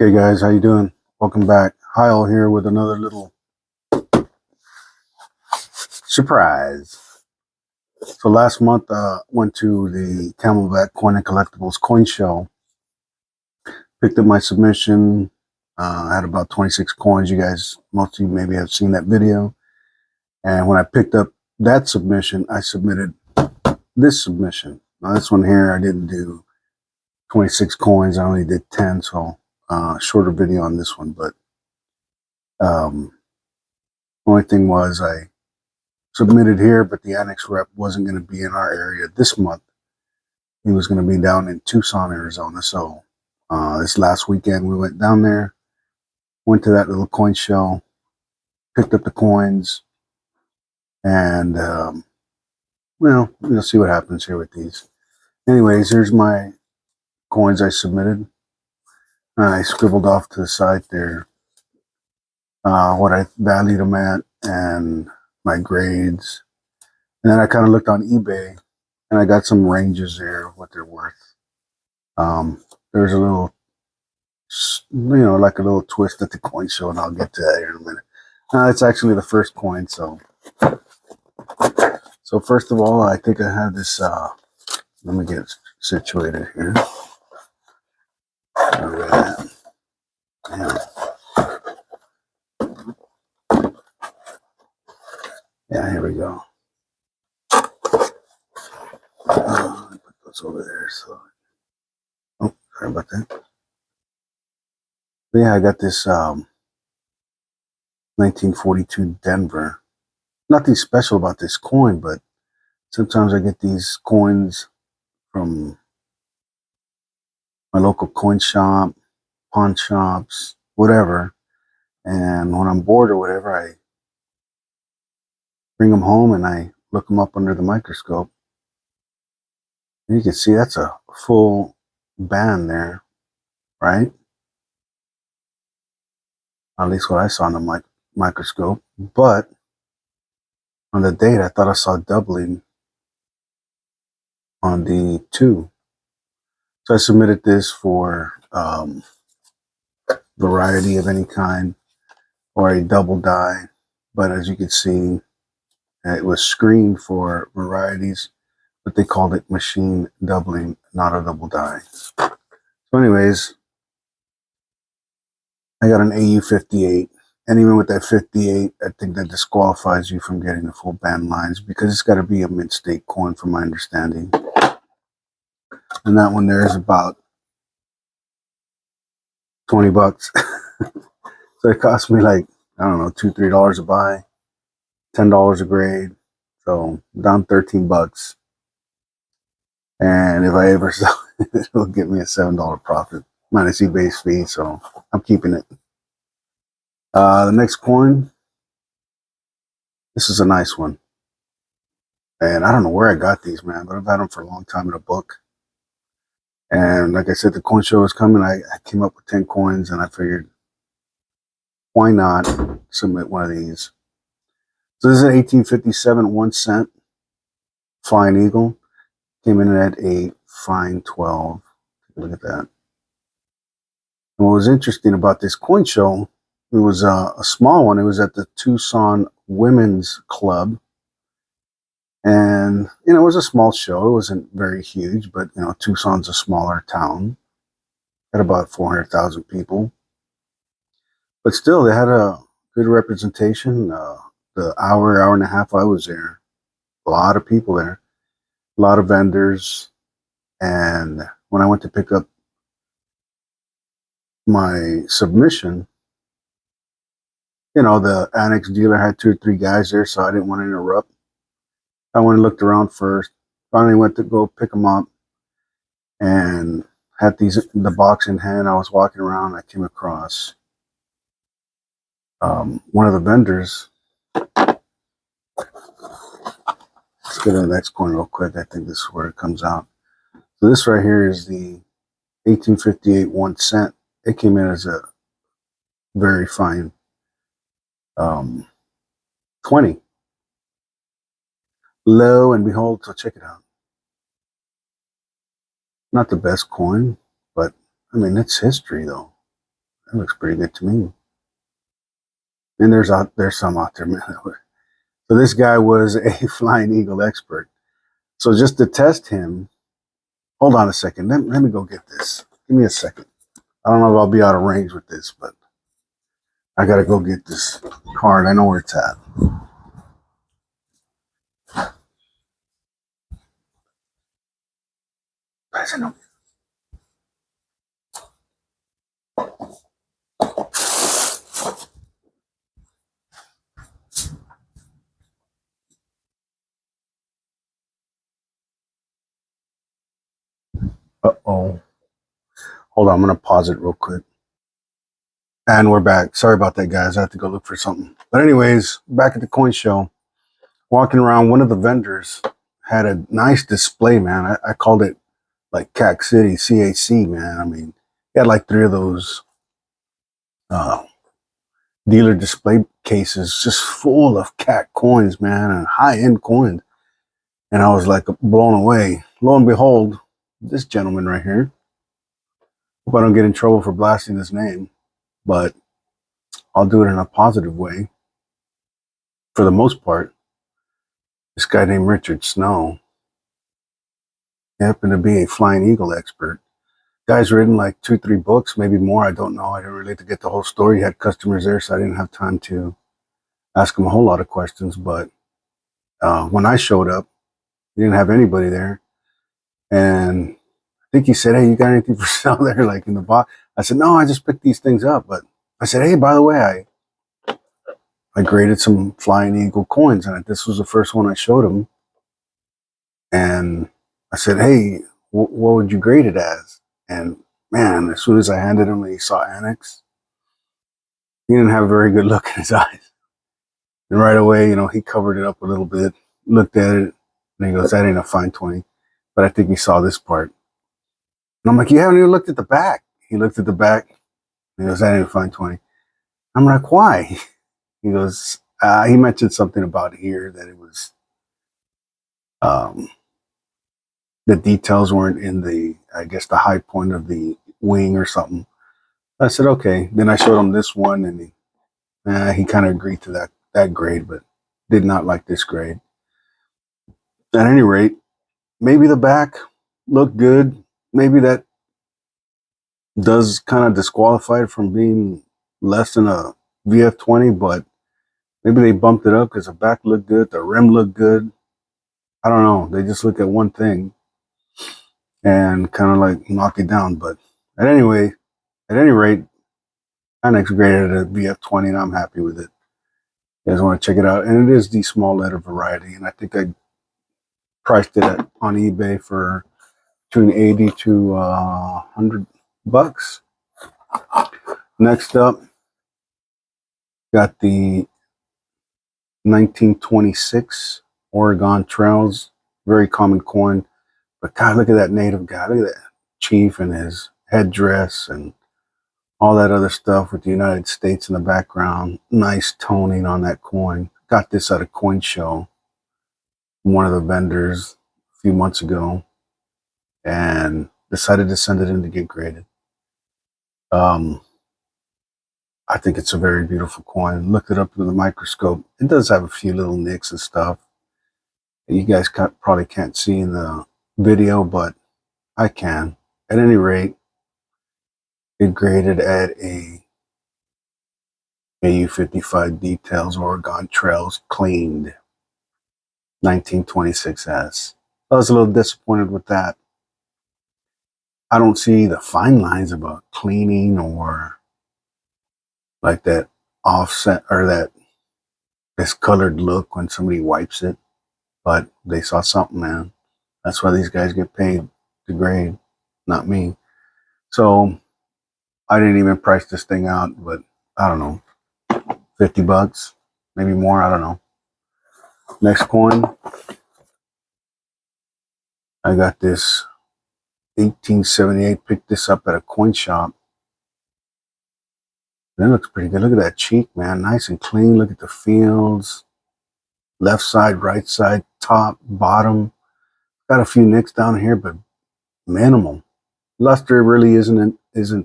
Hey guys, how you doing? Welcome back. Kyle here with another little surprise. So last month, went to the Camelback Coin and Collectibles coin show. Picked up my submission. I had about 26 coins. You guys, most of you maybe have seen that video. And when I picked up that submission, I submitted this submission. Now this one here, I didn't do 26 coins. I only did 10, so shorter video on this one. But only thing was I submitted here, but the ANACS rep wasn't going to be in our area this month. He was going to be down in Tucson, Arizona. So this last weekend we went down there, went to that little coin show, picked up the coins, and well, we'll see what happens here with these. Anyways, here's my coins I submitted. I scribbled off to the side there what I valued them at and my grades. And then I kind of looked on eBay and I got some ranges there of what they're worth. There's a little, like a little twist at the coin show, and I'll get to that here in a minute. It's actually the first coin, so first of all, I think I have this, let me get situated here. All right. Yeah, here we go. Put those over there. So, oh, sorry about that. But yeah, I got this 1942 Denver. Nothing special about this coin, but sometimes I get these coins from my local coin shop, pawn shops, whatever. And when I'm bored or whatever, I bring them home and I look them up under the microscope. And you can see that's a full band there, right? At least what I saw on the microscope. But on the date, I thought I saw doubling on the 2. So I submitted this for variety of any kind or a double die. But as you can see, it was screened for varieties, but they called it machine doubling, not a double die. So anyways, I got an AU 58. And even with that 58, I think that disqualifies you from getting the full band lines because it's got to be a mint state coin from my understanding. And that one there is about 20 bucks. So it cost me like, I don't know, $2, $3 a buy, $10 a grade. So down 13 bucks. And if I ever sell it, it'll give me a $7 profit minus eBay's fee. So I'm keeping it. The next coin, this is a nice one. And I don't know where I got these, man, but I've had them for a long time in a book. And like I said, the coin show was coming. I came up with 10 coins and I figured, why not submit one of these? So this is an 1857 1 cent Flying Eagle. Came in at a fine 12. Take a look at that. And what was interesting about this coin show, it was a small one. It was at the Tucson Women's Club. And, it was a small show. It wasn't very huge, but, Tucson's a smaller town. Had about 400,000 people. But still, they had a good representation. The hour and a half I was there, a lot of people there, a lot of vendors. And when I went to pick up my submission, the ANACS dealer had 2 or 3 guys there, so I didn't want to interrupt. I went and looked around first. Finally went to go pick them up and had the box in hand. I was walking around. I came across one of the vendors. Let's go to the next coin real quick. I think this is where it comes out. So this right here is the 1858 1 cent. It came in as a very fine 20. Lo and behold, so check it out. Not the best coin, but I mean, it's history though. That looks pretty good to me. And there's some out there, man. So this guy was a flying eagle expert. So just to test him, hold on a second. Let me go get this. Give me a second. I don't know if I'll be out of range with this, but I gotta go get this card. I know where it's at. Uh-oh. Hold on, I'm gonna pause it real quick. And we're back. Sorry about that, guys. I have to go look for something. But anyways, back at the coin show, walking around, one of the vendors had a nice display, man. I called it like CAC City, CAC, man. I mean, he had like 3 of those uh, dealer display cases just full of CAC coins, man, and high-end coins. And I was like blown away. Lo and behold, this gentleman right here. Hope I don't get in trouble for blasting his name, but I'll do it in a positive way. For the most part, this guy named Richard Snow, he happened to be a flying eagle expert. Guy's written like 2-3 books, maybe more. I don't know. I didn't really get the whole story. He had customers there, so I didn't have time to ask him a whole lot of questions. But when I showed up, he didn't have anybody there. And I think he said, "Hey, you got anything for sale there?" Like in the box. I said, "No, I just picked these things up." But I said, "Hey, by the way, I graded some flying eagle coins, and this was the first one I showed him." And I said, "Hey, what would you grade it as?" And man, as soon as I handed him, he saw ANACS. He didn't have a very good look in his eyes. And right away, he covered it up a little bit, looked at it, and he goes, "That ain't a fine 20." But I think he saw this part. And I'm like, "You haven't even looked at the back." He looked at the back, and he goes, "That ain't a fine 20." I'm like, "Why?" He goes, he mentioned something about here that it was, the details weren't in I guess, the high point of the wing or something. I said, "Okay." Then I showed him this one, and he kind of agreed to that grade, but did not like this grade. At any rate, maybe the back looked good. Maybe that does kind of disqualify it from being less than a VF20, but maybe they bumped it up because the back looked good, the rim looked good. I don't know. They just look at one thing and kind of like knock it down. But at any rate, ANACS graded at a VF20, and I'm happy with it. You guys want to check it out, and it is the small letter variety, and I think I priced it on eBay for between 80 to 100 bucks. Next up, got the 1926 Oregon Trails, very common coin. But God, look at that native guy. Look at that chief and his headdress and all that other stuff with the United States in the background. Nice toning on that coin. Got this at a coin show from one of the vendors a few months ago and decided to send it in to get graded. I think it's a very beautiful coin. Looked it up with a microscope. It does have a few little nicks and stuff that you guys probably can't see in the video, but I can. At any rate, it graded at a AU55 details, Oregon Trails, cleaned 1926S. I was a little disappointed with that. I don't see the fine lines about cleaning or like that offset or that discolored look when somebody wipes it, but they saw something, man. That's why these guys get paid to grade, not me. So I didn't even price this thing out, but I don't know, 50 bucks, maybe more, I don't know. Next coin, I got this 1878, picked this up at a coin shop. That looks pretty good. Look at that cheek, man. Nice and clean. Look at the fields. Left side, right side, top, bottom. Got a few nicks down here, but minimal. Luster really isn't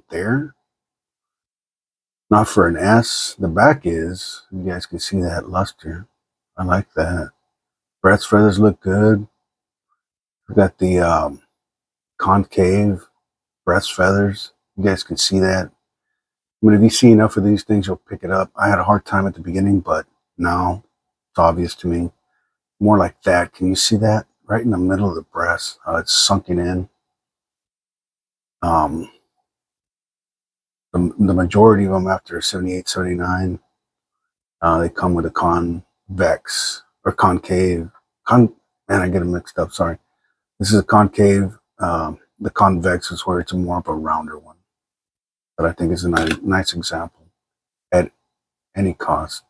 there. Not for an S. The back is. You guys can see that luster. I like that. Breast feathers look good. We got the concave breast feathers. You guys can see that. I mean, if you see enough of these things, you'll pick it up. I had a hard time at the beginning, but now it's obvious to me. More like that. Can you see that? Right in the middle of the breast. It's sunken in. Um, the majority of them after 78, 79, they come with a convex or concave. Man, I get them mixed up. Sorry. This is a concave. The convex is where it's more of a rounder one. But I think is a nice example at any cost.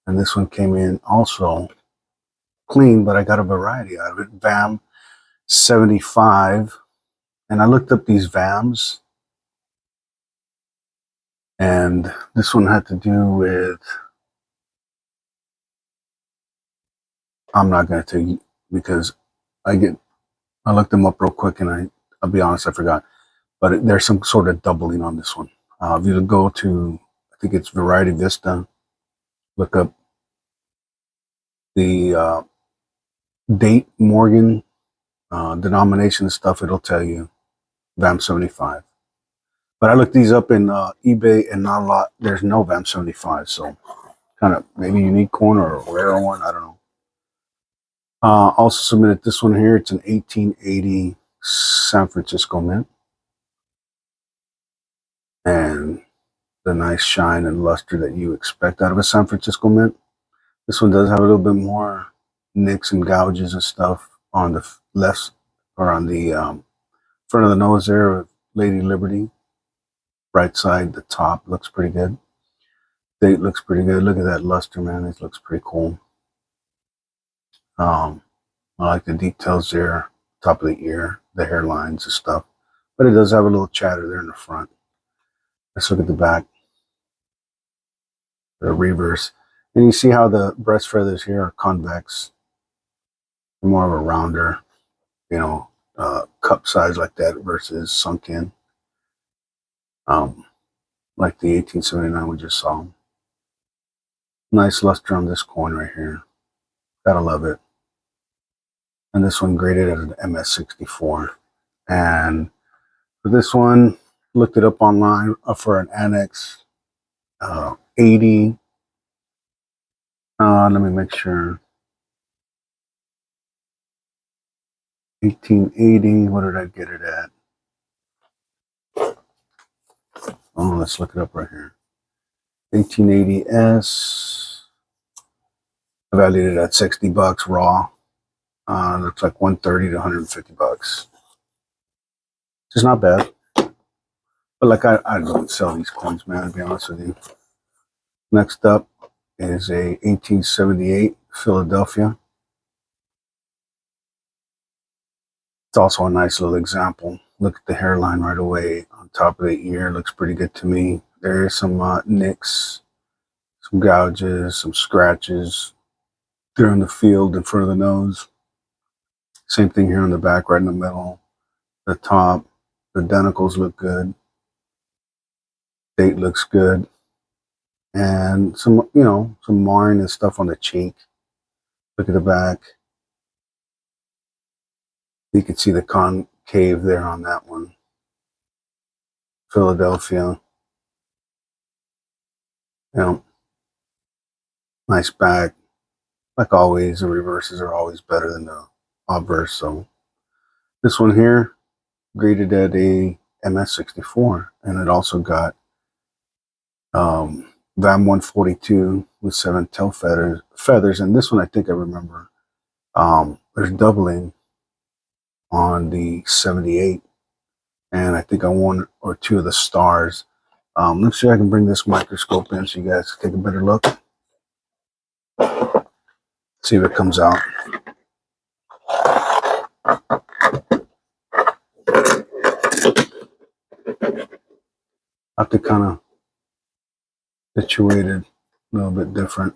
And this one came in also clean, but I got a variety out of it. VAM 75. And I looked up these VAMs. And this one had to do with, I'm not going to tell you because I looked them up real quick and I'll be honest, I forgot. But there's some sort of doubling on this one. If you go to, I think it's Variety Vista, look up the date Morgan denomination stuff, it'll tell you VAM 75. But I looked these up in eBay and not a lot. There's no VAM 75, so kind of maybe unicorn or a rare one. I don't know. Also submitted this one here. It's an 1880 San Francisco mint, and the nice shine and luster that you expect out of a San Francisco mint. This one does have a little bit more nicks and gouges and stuff on the left or on the front of the nose there with Lady Liberty. Right side, the top looks pretty good. Date looks pretty good. Look at that luster, man. It looks pretty cool. I like the details there, top of the ear, the hairlines and stuff. But it does have a little chatter there in the front. Let's look at the back, the reverse. And you see how the breast feathers here are convex, more of a rounder, cup size like that versus sunk in. Like the 1879 we just saw. Nice luster on this coin right here. Gotta love it. And this one graded at an MS64. And for this one, looked it up online for an ANACS 80. Let me make sure. 1880. What did I get it at? Oh, let's look it up right here. 1880S. Valued it at $60 raw. Looks like 130 to 150 bucks. It's not bad. But like I don't sell these coins, man, to be honest with you. Next up is a 1878 Philadelphia. It's also a nice little example. Look at the hairline right away on top of the ear. Looks pretty good to me. There is some nicks, some gouges, some scratches there in the field in front of the nose. Same thing here on the back, right in the middle. The top, the denticles look good. Date looks good. And some marring and stuff on the cheek. Look at the back. You can see the concave there on that one. Philadelphia. Nice back. Like always, the reverses are always better than the obverse. So this one here, graded at a MS64, and it also got VAM 142 with 7 tail feathers. And this one, I think I remember. There's doubling on the 78, and I think on 1 or 2 of the stars. Let's see if I can bring this microscope in so you guys can take a better look. See if it comes out. I have to kind of situate it a little bit different.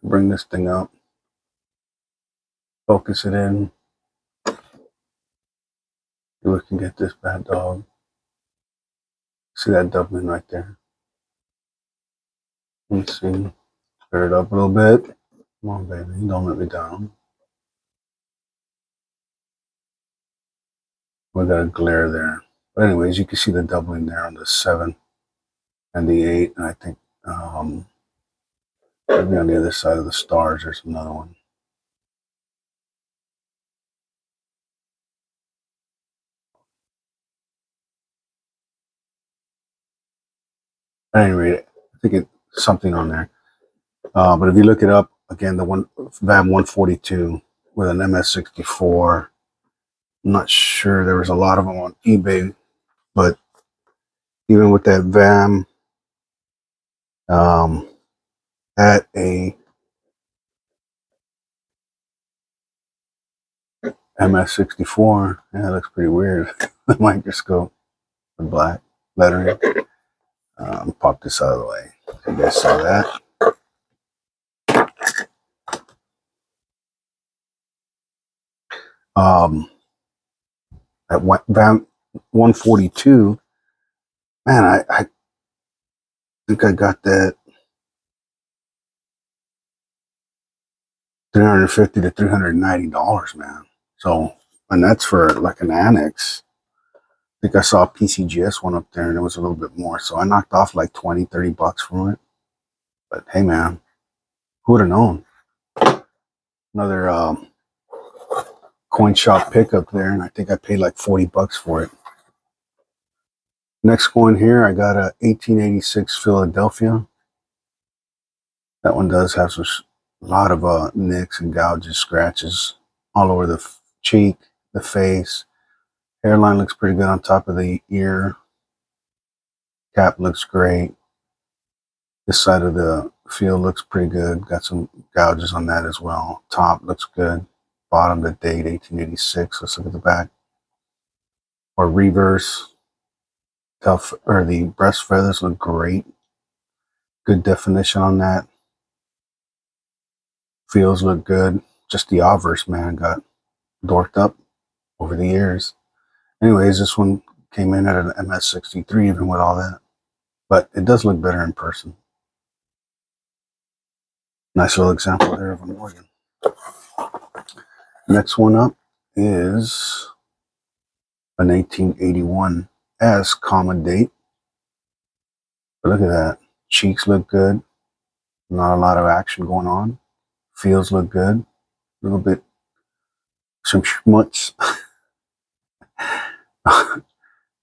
Bring this thing up. Focus it in. We can get this bad dog. See that doubling right there? Let's see. Clear it up a little bit. Come on, baby. Don't let me down. We got a glare there. But anyways, you can see the doubling there on the 7 and the 8. And I think maybe on the other side of the stars, there's another one. At any rate, I think it's something on there. But if you look it up, again, the one VAM 142 with an MS64. I'm not sure. There was a lot of them on eBay, but even with that VAM at a MS64, yeah, it looks pretty weird. The microscope, the black lettering. Pop this out of the way. You guys saw that. At VAM 142, man, I think I got that $350 to $390, man. So, and that's for like an ANACS. I think I saw a PCGS one up there and it was a little bit more. So I knocked off like 20, 30 bucks from it. But hey, man, who would have known? Another coin shop pickup there. And I think I paid like 40 bucks for it. Next coin here, I got a 1886 Philadelphia. That one does have a lot of nicks and gouges, scratches all over the cheek, the face. Hairline looks pretty good on top of the ear. Cap looks great. This side of the field looks pretty good. Got some gouges on that as well. Top looks good. Bottom, the date, 1886. Let's look at the back. Or reverse. Or the breast feathers look great. Good definition on that. Feels look good. Just the obverse, man, got dorked up over the years. Anyways, this one came in at an MS63 even with all that. But it does look better in person. Nice little example there of an organ. Next one up is an 1881 S common date. But look at that. Cheeks look good. Not a lot of action going on. Feels look good. A little bit, some schmutz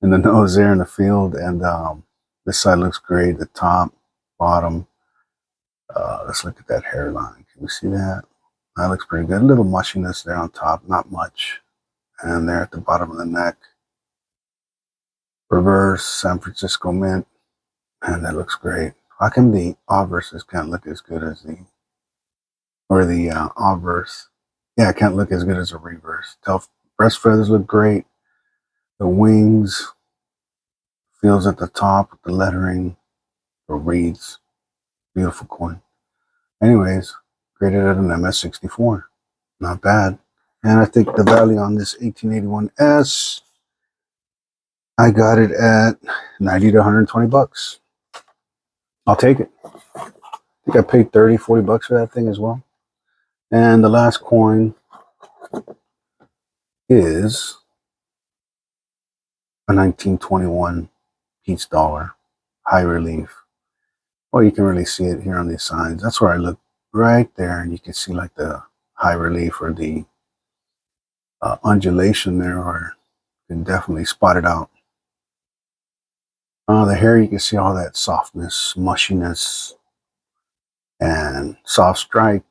in the nose there in the field. And this side looks great. The top, bottom. Let's look at that hairline. Can you see that? That looks pretty good. A little mushiness there on top. Not much. And there at the bottom of the neck. Reverse San Francisco Mint. And that looks great. How come the obverses can't look as good as the obverse? Yeah, it can't look as good as a reverse. Breast feathers look great. The wings, feels at the top, the lettering, the reeds. Beautiful coin. Anyways, graded at an MS64. Not bad. And I think the value on this 1881S, I got it at 90 to 120 bucks. I'll take it. I think I paid 30, 40 bucks for that thing as well. And the last coin is a 1921 Pete's dollar, high relief. Well, you can really see it here on these signs. That's where I look right there, and you can see like the high relief or the undulation there, or you can definitely spot it out. The hair, you can see all that softness, mushiness, and soft stripe.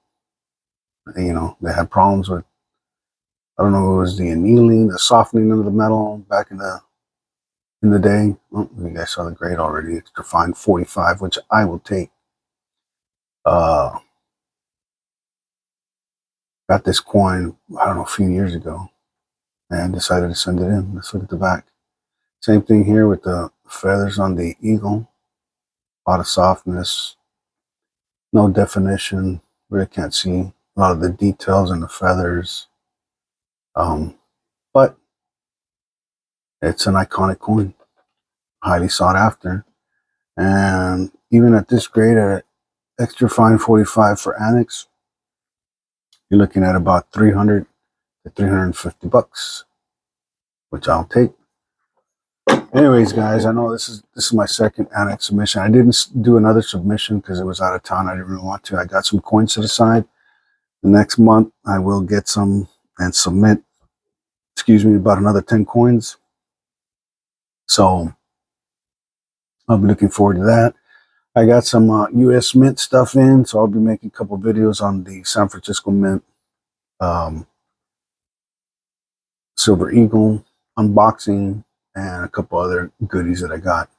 You know, they had problems with, I don't know if it was the annealing, the softening of the metal back in the day. Oh, you guys saw the grade already. It's defined 45, which I will take. Got this coin, I don't know, a few years ago, and decided to send it in. Let's look at the back. Same thing here with the feathers on the eagle. A lot of softness, no definition. Really can't see a lot of the details in the feathers. But it's an iconic coin, highly sought after. And even at this grade, at extra fine 45 for ANACS. You're looking at about 300 to 350 bucks, which I'll take. Anyways, guys, I know this is my second ANACS submission. I didn't do another submission because it was out of town. I didn't really want to. I got some coins to the side. The next month, I will get some and submit, excuse me, about another 10 coins. So I'll be looking forward to that. I got some US Mint stuff in, so I'll be making a couple videos on the San Francisco Mint Silver Eagle unboxing and a couple other goodies that I got.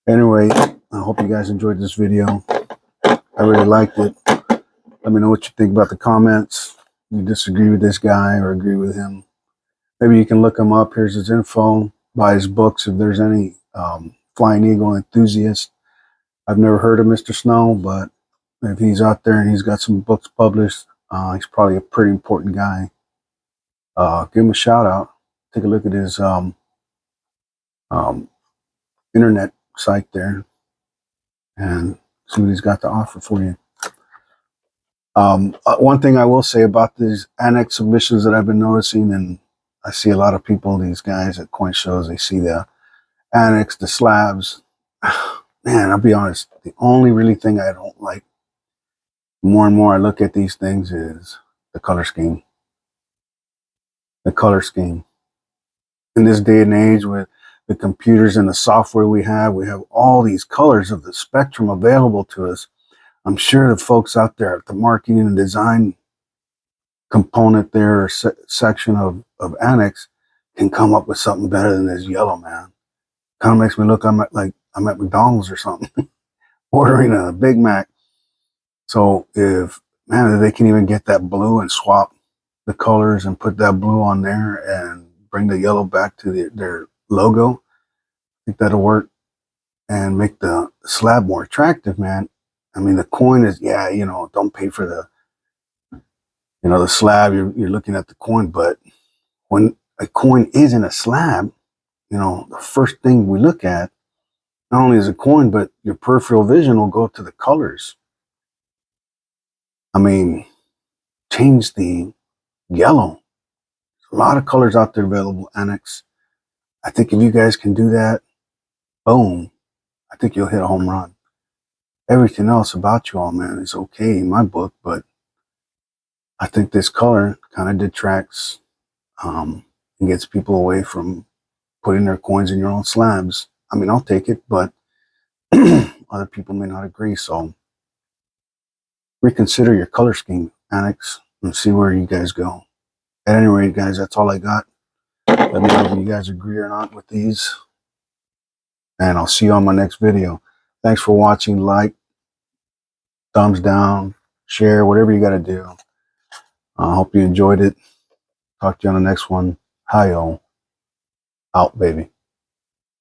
Anyway, I hope you guys enjoyed this video. I really liked it. Let me know what you think about the comments. You disagree with this guy or agree with him. Maybe you can look him up. Here's his info. Buy his books if there's any Flying Eagle enthusiast. I've never heard of Mr. Snow, but if he's out there and he's got some books published, he's probably a pretty important guy. Give him a shout out. Take a look at his internet site there and see what he's got to offer for you. One thing I will say about these ANACS submissions that I've been noticing, and I see a lot of people, these guys at coin shows, they see the ANACS, the slabs. Man, I'll be honest, the only really thing I don't like, more and more I look at these things, is the color scheme. The color scheme. In this day and age with the computers and the software we have all these colors of the spectrum available to us. I'm sure the folks out there at the marketing and design component there, or section of ANACS, can come up with something better than this yellow, man. Kind of makes me look I'm at McDonald's or something, ordering a Big Mac. So if they can even get that blue and swap the colors and put that blue on there and bring the yellow back to their logo, I think that'll work and make the slab more attractive, man. I mean, the coin is, don't pay for the slab. You're looking at the coin, but when a coin is in a slab, the first thing we look at, not only is a coin, but your peripheral vision will go to the colors. I mean, change the yellow. There's a lot of colors out there available, ANACS. I think if you guys can do that, boom, I think you'll hit a home run. Everything else about you all, man, is okay in my book, but I think this color kind of detracts and gets people away from putting their coins in your own slabs. I mean, I'll take it, but other people may not agree. So reconsider your color scheme, ANACS, and see where you guys go. At any rate, guys, that's all I got. Let me know if you guys agree or not with these. And I'll see you on my next video. Thanks for watching. Like, thumbs down, share, whatever you got to do. I hope you enjoyed it. Talk to you on the next one. Hi, y'all. Out, baby.